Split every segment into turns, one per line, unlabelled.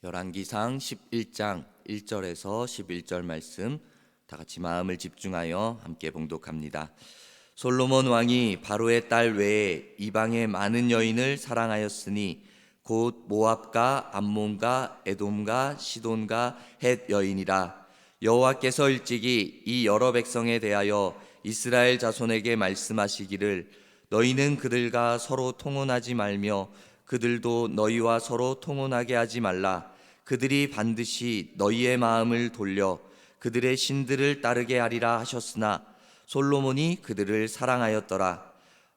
열왕기상 11장 1절에서 11절 말씀 다 같이 마음을 집중하여 함께 봉독합니다. 솔로몬 왕이 바로의 딸 외에 이방의 많은 여인을 사랑하였으니 곧 모압과 암몬과 에돔과 시돈과 헷 여인이라. 여호와께서 일찍이 이 여러 백성에 대하여 이스라엘 자손에게 말씀하시기를 너희는 그들과 서로 통혼하지 말며 그들도 너희와 서로 통혼하게 하지 말라. 그들이 반드시 너희의 마음을 돌려 그들의 신들을 따르게 하리라 하셨으나 솔로몬이 그들을 사랑하였더라.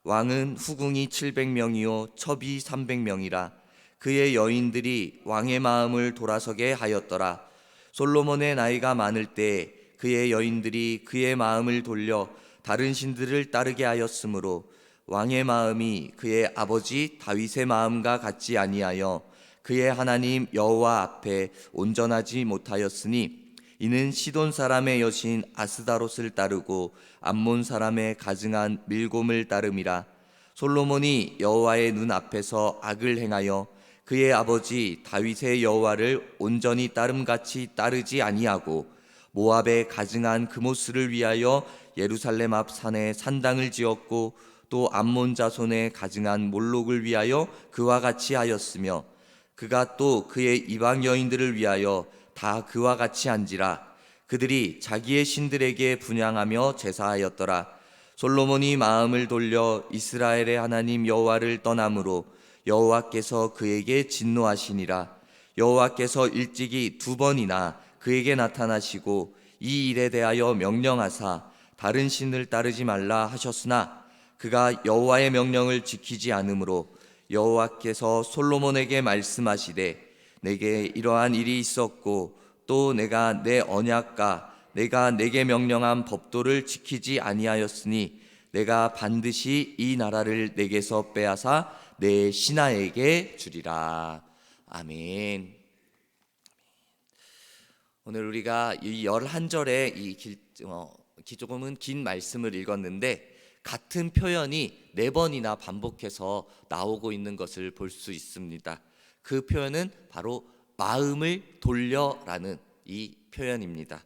왕은 후궁이 700명이요 첩이 300명이라. 그의 여인들이 왕의 마음을 돌아서게 하였더라. 솔로몬의 나이가 많을 때 그의 여인들이 그의 마음을 돌려 다른 신들을 따르게 하였으므로 왕의 마음이 그의 아버지 다윗의 마음과 같지 아니하여 그의 하나님 여호와 앞에 온전하지 못하였으니 이는 시돈 사람의 여신 아스다롯을 따르고 암몬 사람의 가증한 밀곰을 따름이라. 솔로몬이 여호와의 눈 앞에서 악을 행하여 그의 아버지 다윗의 여호와를 온전히 따름같이 따르지 아니하고 모압의 가증한 그모스를 위하여 예루살렘 앞 산에 산당을 지었고 또 암몬 자손의 가증한 몰록을 위하여 그와 같이 하였으며 그가 또 그의 이방 여인들을 위하여 다 그와 같이 한지라. 그들이 자기의 신들에게 분향하며 제사하였더라. 솔로몬이 마음을 돌려 이스라엘의 하나님 여호와를 떠남으로 여호와께서 그에게 진노하시니라. 여호와께서 일찍이 2번이나 그에게 나타나시고 이 일에 대하여 명령하사 다른 신을 따르지 말라 하셨으나 그가 여호와의 명령을 지키지 않으므로 여호와께서 솔로몬에게 말씀하시되 내게 이러한 일이 있었고 또 내가 내 언약과 내가 내게 명령한 법도를 지키지 아니하였으니 내가 반드시 이 나라를 내게서 빼앗아 내 신하에게 주리라. 아멘. 오늘 우리가 이 11절의 조금은 긴 말씀을 읽었는데 같은 표현이 4번이나 반복해서 나오고 있는 것을 볼 수 있습니다. 그 표현은 바로 마음을 돌려라는 이 표현입니다.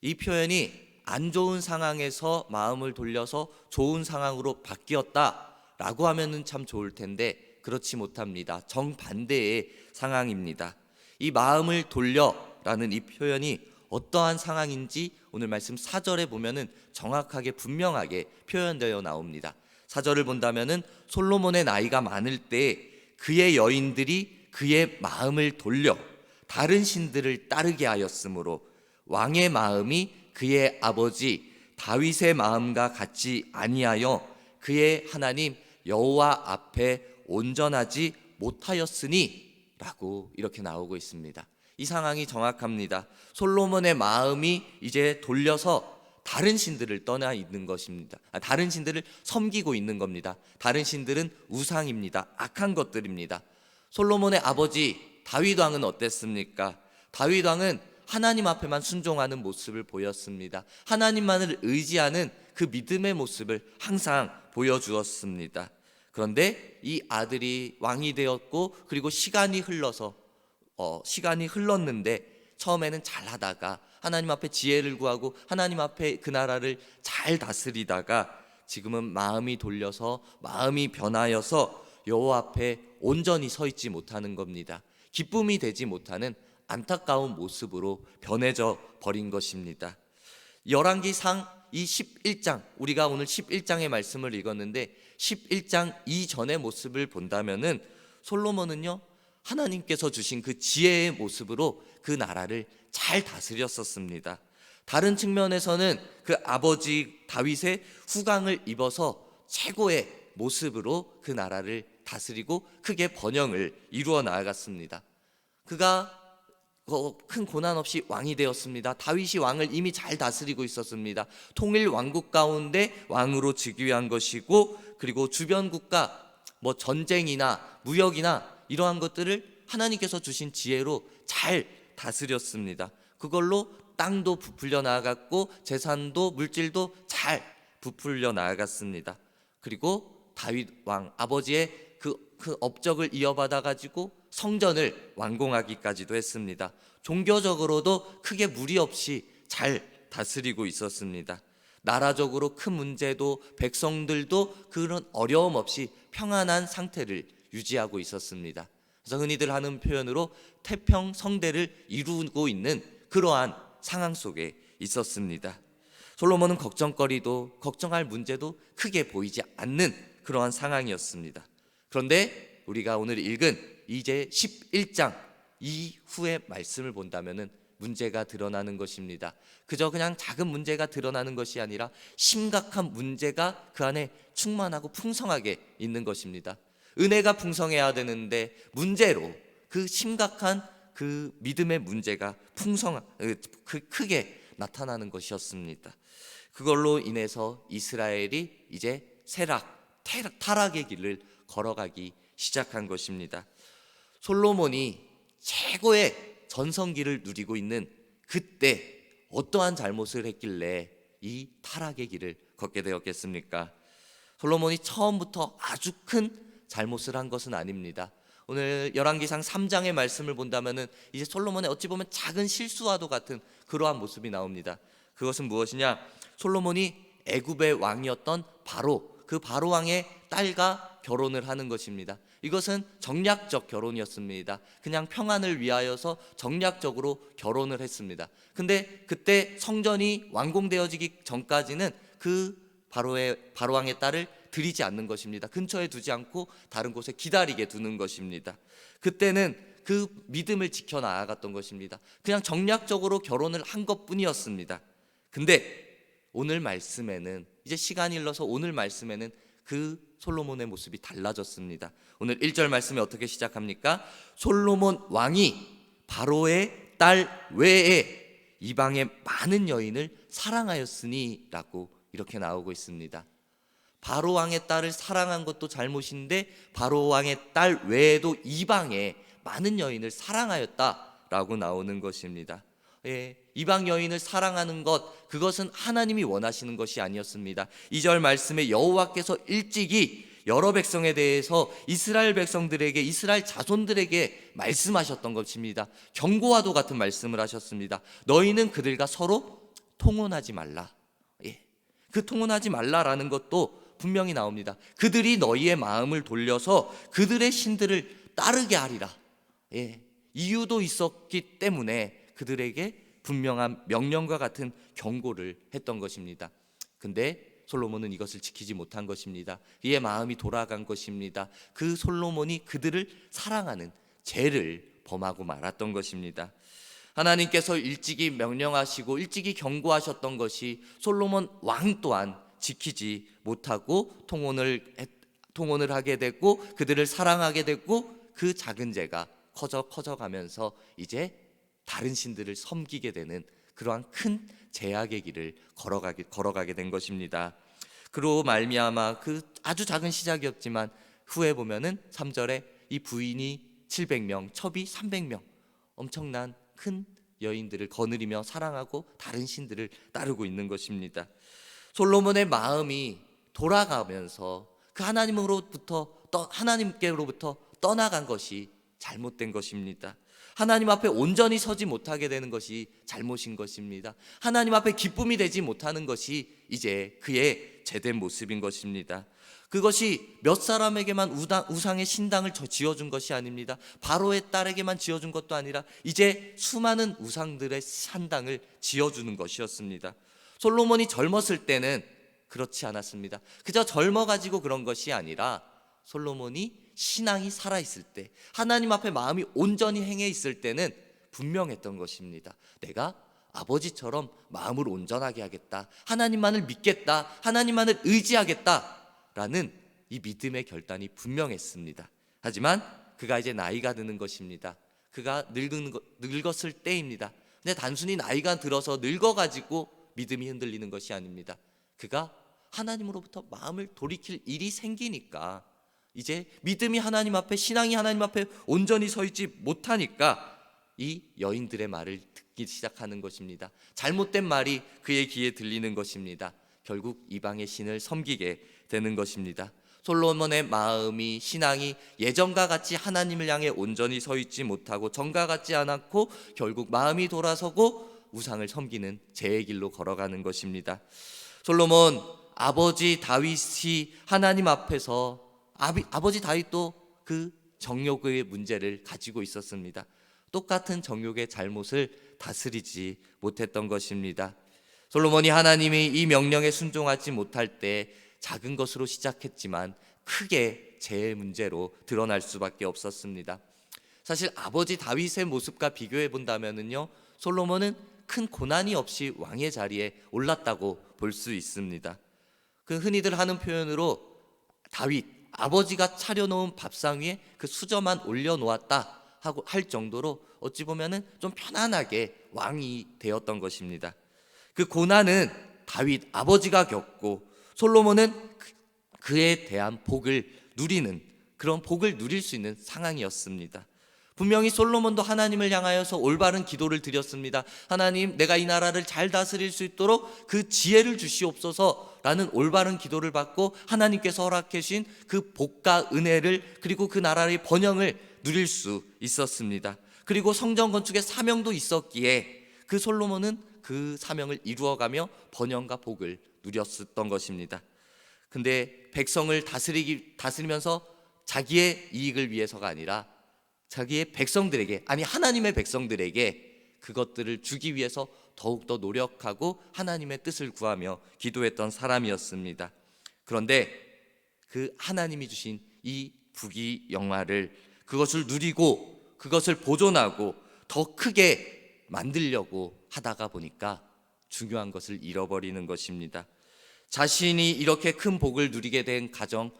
이 표현이 안 좋은 상황에서 마음을 돌려서 좋은 상황으로 바뀌었다라고 하면은 참 좋을 텐데 그렇지 못합니다. 정반대의 상황입니다. 이 마음을 돌려라는 이 표현이 어떠한 상황인지 오늘 말씀 4절에 보면은 정확하게 분명하게 표현되어 나옵니다. 4절을 본다면은 솔로몬의 나이가 많을 때 그의 여인들이 그의 마음을 돌려 다른 신들을 따르게 하였으므로 왕의 마음이 그의 아버지 다윗의 마음과 같지 아니하여 그의 하나님 여호와 앞에 온전하지 못하였으니 라고 이렇게 나오고 있습니다. 이 상황이 정확합니다. 솔로몬의 마음이 이제 돌려서 다른 신들을 떠나 있는 것입니다. 다른 신들을 섬기고 있는 겁니다. 다른 신들은 우상입니다. 악한 것들입니다. 솔로몬의 아버지 다윗 왕은 어땠습니까? 다윗 왕은 하나님 앞에만 순종하는 모습을 보였습니다. 하나님만을 의지하는 그 믿음의 모습을 항상 보여주었습니다. 그런데 이 아들이 왕이 되었고 그리고 시간이 흘렀는데 처음에는 잘하다가 하나님 앞에 지혜를 구하고 하나님 앞에 그 나라를 잘 다스리다가 지금은 마음이 돌려서 마음이 변하여서 여호와 앞에 온전히 서 있지 못하는 겁니다. 기쁨이 되지 못하는 안타까운 모습으로 변해져 버린 것입니다. 열왕기상 이 11장, 우리가 오늘 11장의 말씀을 읽었는데 11장 이전의 모습을 본다면은 솔로몬은요 하나님께서 주신 그 지혜의 모습으로 그 나라를 잘 다스렸었습니다. 다른 측면에서는 그 아버지 다윗의 후광을 입어서 최고의 모습으로 그 나라를 다스리고 크게 번영을 이루어 나아갔습니다. 그가 큰 고난 없이 왕이 되었습니다. 다윗이 왕을 이미 잘 다스리고 있었습니다. 통일 왕국 가운데 왕으로 즉위한 것이고 그리고 주변 국가 전쟁이나 무역이나 이러한 것들을 하나님께서 주신 지혜로 잘 다스렸습니다. 그걸로 땅도 부풀려 나아갔고 재산도 물질도 잘 부풀려 나아갔습니다. 그리고 다윗 왕 아버지의 그 업적을 이어받아 가지고 성전을 완공하기까지도 했습니다. 종교적으로도 크게 무리 없이 잘 다스리고 있었습니다. 나라적으로 큰 문제도 백성들도 그런 어려움 없이 평안한 상태를 유지하고 있었습니다. 그래서 흔히들 하는 표현으로 태평성대를 이루고 있는 그러한 상황 속에 있었습니다. 솔로몬은 걱정거리도 걱정할 문제도 크게 보이지 않는 그러한 상황이었습니다. 그런데 우리가 오늘 읽은 이제 11장 이후의 말씀을 본다면은 문제가 드러나는 것입니다. 그저 그냥 작은 문제가 드러나는 것이 아니라 심각한 문제가 그 안에 충만하고 풍성하게 있는 것입니다. 은혜가 풍성해야 되는데 문제로 그 심각한 그 믿음의 문제가 크게 나타나는 것이었습니다. 그걸로 인해서 이스라엘이 이제 타락의 길을 걸어가기 시작한 것입니다. 솔로몬이 최고의 전성기를 누리고 있는 그때 어떠한 잘못을 했길래 이 타락의 길을 걷게 되었겠습니까? 솔로몬이 처음부터 아주 큰 잘못을 한 것은 아닙니다. 오늘 열왕기상 3장의 말씀을 본다면은 이제 솔로몬의 어찌 보면 작은 실수와도 같은 그러한 모습이 나옵니다. 그것은 무엇이냐? 솔로몬이 애굽의 왕이었던 그 바로 왕의 딸과 결혼을 하는 것입니다. 이것은 정략적 결혼이었습니다. 그냥 평안을 위하여서 정략적으로 결혼을 했습니다. 근데 그때 성전이 완공되어지기 전까지는 그 바로 왕의 딸을 드리지 않는 것입니다. 근처에 두지 않고 다른 곳에 기다리게 두는 것입니다. 그때는 그 믿음을 지켜나갔던 것입니다. 그냥 정략적으로 결혼을 한 것뿐이었습니다. 근데 오늘 말씀에는 이제 시간이 흘러서 오늘 말씀에는 그 솔로몬의 모습이 달라졌습니다. 오늘 1절 말씀이 어떻게 시작합니까? 솔로몬 왕이 바로의 딸 외에 이방의 많은 여인을 사랑하였으니 라고 이렇게 나오고 있습니다. 바로 왕의 딸을 사랑한 것도 잘못인데 바로 왕의 딸 외에도 이방의 많은 여인을 사랑하였다라고 나오는 것입니다. 이방 여인을 사랑하는 것, 그것은 하나님이 원하시는 것이 아니었습니다. 2절 말씀에 여호와께서 일찍이 여러 백성에 대해서 이스라엘 백성들에게, 이스라엘 자손들에게 말씀하셨던 것입니다. 경고와도 같은 말씀을 하셨습니다. 너희는 그들과 서로 통혼하지 말라. 그 통혼하지 말라라는 것도 분명히 나옵니다. 그들이 너희의 마음을 돌려서 그들의 신들을 따르게 하리라. 이유도 있었기 때문에 그들에게 분명한 명령과 같은 경고를 했던 것입니다. 근데 솔로몬은 이것을 지키지 못한 것입니다. 그의 마음이 돌아간 것입니다. 그 솔로몬이 그들을 사랑하는 죄를 범하고 말았던 것입니다. 하나님께서 일찍이 명령하시고 일찍이 경고하셨던 것이 솔로몬 왕 또한 지키지 못하고 통혼을 하게 됐고 그들을 사랑하게 됐고 그 작은 죄가 커져가면서 이제 다른 신들을 섬기게 되는 그러한 큰 제약의 길을 걸어가게 된 것입니다. 그로 말미암아 그 아주 작은 시작이었지만 후에 보면은 3절에 이 부인이 700명, 첩이 300명, 엄청난 큰 여인들을 거느리며 사랑하고 다른 신들을 따르고 있는 것입니다. 솔로몬의 마음이 돌아가면서 그 하나님께로부터 떠나간 것이 잘못된 것입니다. 하나님 앞에 온전히 서지 못하게 되는 것이 잘못인 것입니다. 하나님 앞에 기쁨이 되지 못하는 것이 이제 그의 제된 모습인 것입니다. 그것이 몇 사람에게만 우상의 신당을 지어준 것이 아닙니다. 바로의 딸에게만 지어준 것도 아니라 이제 수많은 우상들의 신당을 지어주는 것이었습니다. 솔로몬이 젊었을 때는 그렇지 않았습니다. 그저 젊어가지고 그런 것이 아니라 솔로몬이 신앙이 살아있을 때, 하나님 앞에 마음이 온전히 행해 있을 때는 분명했던 것입니다. 내가 아버지처럼 마음을 온전하게 하겠다, 하나님만을 믿겠다, 하나님만을 의지하겠다라는 이 믿음의 결단이 분명했습니다. 하지만 그가 이제 나이가 드는 것입니다. 그가 늙었을 때입니다. 근데 단순히 나이가 들어서 늙어가지고 믿음이 흔들리는 것이 아닙니다. 그가 하나님으로부터 마음을 돌이킬 일이 생기니까 이제 믿음이 하나님 앞에, 신앙이 하나님 앞에 온전히 서 있지 못하니까 이 여인들의 말을 듣기 시작하는 것입니다. 잘못된 말이 그의 귀에 들리는 것입니다. 결국 이방의 신을 섬기게 되는 것입니다. 솔로몬의 마음이, 신앙이 예전과 같이 하나님을 향해 온전히 서 있지 못하고 전과 같지 않았고 결국 마음이 돌아서고 우상을 섬기는 죄의 길로 걸어가는 것입니다. 솔로몬 아버지 다윗이 하나님 앞에서 아버지 다윗도 그 정욕의 문제를 가지고 있었습니다. 똑같은 정욕의 잘못을 다스리지 못했던 것입니다. 솔로몬이 하나님이 이 명령에 순종하지 못할 때 작은 것으로 시작했지만 크게 죄의 문제로 드러날 수밖에 없었습니다. 사실 아버지 다윗의 모습과 비교해 본다면요, 솔로몬은 큰 고난이 없이 왕의 자리에 올랐다고 볼 수 있습니다. 그 흔히들 하는 표현으로 다윗 아버지가 차려놓은 밥상 위에 그 수저만 올려놓았다 하고 할 정도로 어찌 보면은 좀 편안하게 왕이 되었던 것입니다. 그 고난은 다윗 아버지가 겪고 솔로몬은 그에 대한 복을 누리는, 그런 복을 누릴 수 있는 상황이었습니다. 분명히 솔로몬도 하나님을 향하여서 올바른 기도를 드렸습니다. 하나님, 내가 이 나라를 잘 다스릴 수 있도록 그 지혜를 주시옵소서라는 올바른 기도를 받고 하나님께서 허락해 주신 그 복과 은혜를, 그리고 그 나라의 번영을 누릴 수 있었습니다. 그리고 성전 건축의 사명도 있었기에 그 솔로몬은 그 사명을 이루어가며 번영과 복을 누렸었던 것입니다. 근데 백성을 다스리면서 자기의 이익을 위해서가 아니라 자기의 백성들에게, 아니 하나님의 백성들에게 그것들을 주기 위해서 더욱더 노력하고 하나님의 뜻을 구하며 기도했던 사람이었습니다. 그런데 그 하나님이 주신 이 부귀영화를, 그것을 누리고 그것을 보존하고 더 크게 만들려고 하다가 보니까 중요한 것을 잃어버리는 것입니다. 자신이 이렇게 큰 복을 누리게 된 가정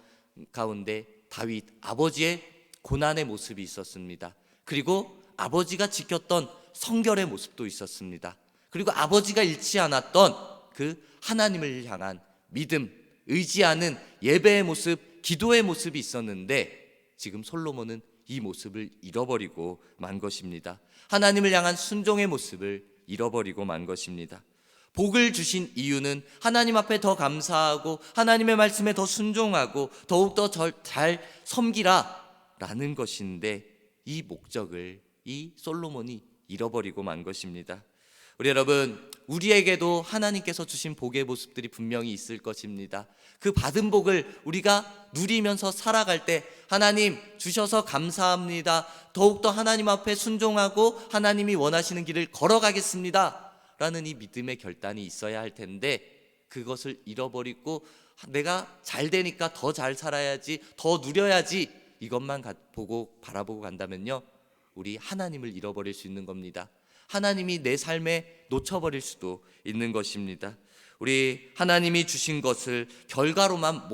가운데 다윗 아버지의 고난의 모습이 있었습니다. 그리고 아버지가 지켰던 성결의 모습도 있었습니다. 그리고 아버지가 잃지 않았던 그 하나님을 향한 믿음, 의지하는 예배의 모습, 기도의 모습이 있었는데 지금 솔로몬은 이 모습을 잃어버리고 만 것입니다. 하나님을 향한 순종의 모습을 잃어버리고 만 것입니다. 복을 주신 이유는 하나님 앞에 더 감사하고 하나님의 말씀에 더 순종하고 더욱더 잘 섬기라 라는 것인데 이 목적을 이 솔로몬이 잃어버리고 만 것입니다. 우리 여러분, 우리에게도 하나님께서 주신 복의 모습들이 분명히 있을 것입니다. 그 받은 복을 우리가 누리면서 살아갈 때 하나님 주셔서 감사합니다, 더욱더 하나님 앞에 순종하고 하나님이 원하시는 길을 걸어가겠습니다 라는 이 믿음의 결단이 있어야 할 텐데, 그것을 잃어버리고 내가 잘 되니까 더 잘 살아야지, 더 누려야지 이것만 바라보고 간다면요, 우리 하나님을 잃어버릴 수 있는 겁니다. 하나님이 내 삶에 놓쳐버릴 수도 있는 것입니다. 우리 하나님이 주신 것을 결과로만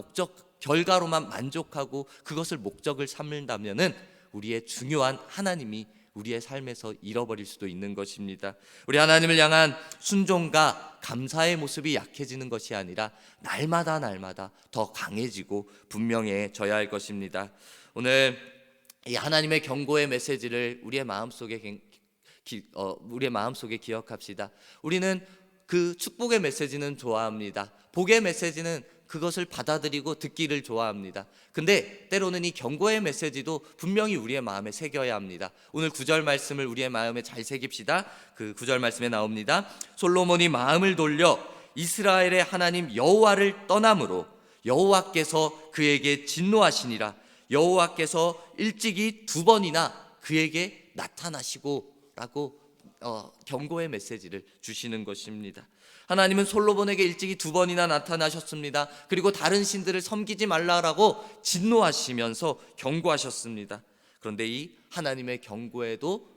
만족하고 그것을 목적을 삼는다면은 우리의 중요한 하나님이 우리의 삶에서 잃어버릴 수도 있는 것입니다. 우리 하나님을 향한 순종과 감사의 모습이 약해지는 것이 아니라 날마다 더 강해지고 분명해져야 할 것입니다. 오늘 이 하나님의 경고의 메시지를 우리의 마음속에 기억합시다. 우리는 그 축복의 메시지는 좋아합니다. 복의 메시지는 그것을 받아들이고 듣기를 좋아합니다. 근데 때로는 이 경고의 메시지도 분명히 우리의 마음에 새겨야 합니다. 오늘 9절 말씀을 우리의 마음에 잘 새깁시다. 그 9절 말씀에 나옵니다. 솔로몬이 마음을 돌려 이스라엘의 하나님 여호와를 떠남으로 여호와께서 그에게 진노하시니라. 여호와께서 일찍이 2번이나 그에게 나타나시고 라고 경고의 메시지를 주시는 것입니다. 하나님은 솔로몬에게 일찍이 2번이나 나타나셨습니다. 그리고 다른 신들을 섬기지 말라라고 진노하시면서 경고하셨습니다. 그런데 이 하나님의 경고에도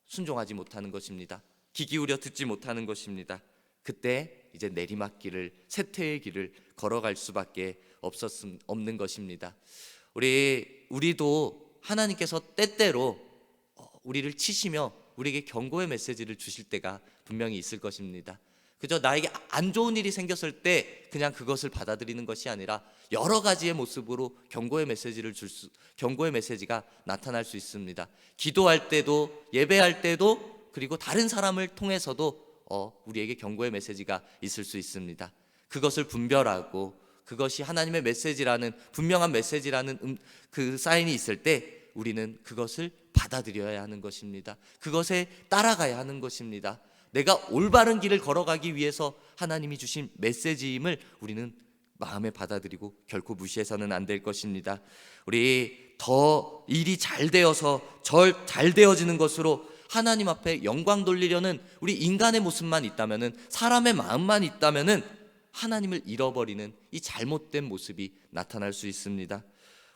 순종하지 못하는 것입니다. 귀 기울여 듣지 못하는 것입니다. 그때 이제 내리막길을, 쇠퇴의 길을 걸어갈 수밖에 없는 것입니다. 우리도 하나님께서 때때로 우리를 치시며 우리에게 경고의 메시지를 주실 때가 분명히 있을 것입니다. 그저 나에게 안 좋은 일이 생겼을 때 그냥 그것을 받아들이는 것이 아니라 여러 가지의 모습으로 경고의 메시지가 나타날 수 있습니다. 기도할 때도, 예배할 때도, 그리고 다른 사람을 통해서도 우리에게 경고의 메시지가 있을 수 있습니다. 그것을 분별하고 그것이 하나님의 메시지라는 분명한 메시지라는 그 사인이 있을 때 우리는 그것을 받아들여야 하는 것입니다. 그것에 따라가야 하는 것입니다. 내가 올바른 길을 걸어가기 위해서 하나님이 주신 메시지임을 우리는 마음에 받아들이고 결코 무시해서는 안 될 것입니다. 우리 더 일이 잘 되어서 잘 되어지는 것으로 하나님 앞에 영광 돌리려는 우리 인간의 모습만 있다면은, 사람의 마음만 있다면은 하나님을 잃어버리는 이 잘못된 모습이 나타날 수 있습니다.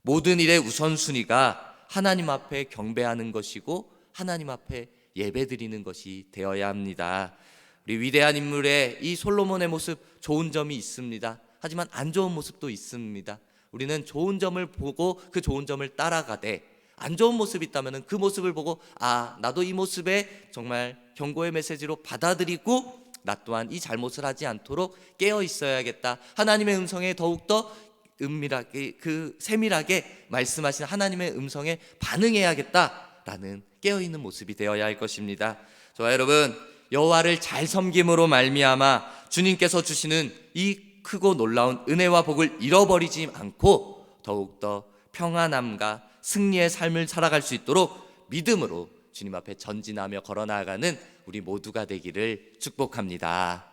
모든 일의 우선순위가 하나님 앞에 경배하는 것이고 하나님 앞에 예배드리는 것이 되어야 합니다. 우리 위대한 인물의 이 솔로몬의 모습, 좋은 점이 있습니다. 하지만 안 좋은 모습도 있습니다. 우리는 좋은 점을 보고 그 좋은 점을 따라가되, 안 좋은 모습이 있다면 그 모습을 보고 나도 이 모습에 정말 경고의 메시지로 받아들이고 나 또한 이 잘못을 하지 않도록 깨어 있어야겠다. 하나님의 음성에 더욱더 은밀하게, 세밀하게 말씀하신 하나님의 음성에 반응해야겠다라는 깨어있는 모습이 되어야 할 것입니다. 저와 여러분, 여호와를 잘 섬김으로 말미암아 주님께서 주시는 이 크고 놀라운 은혜와 복을 잃어버리지 않고 더욱더 평안함과 승리의 삶을 살아갈 수 있도록 믿음으로 주님 앞에 전진하며 걸어나가는 우리 모두가 되기를 축복합니다.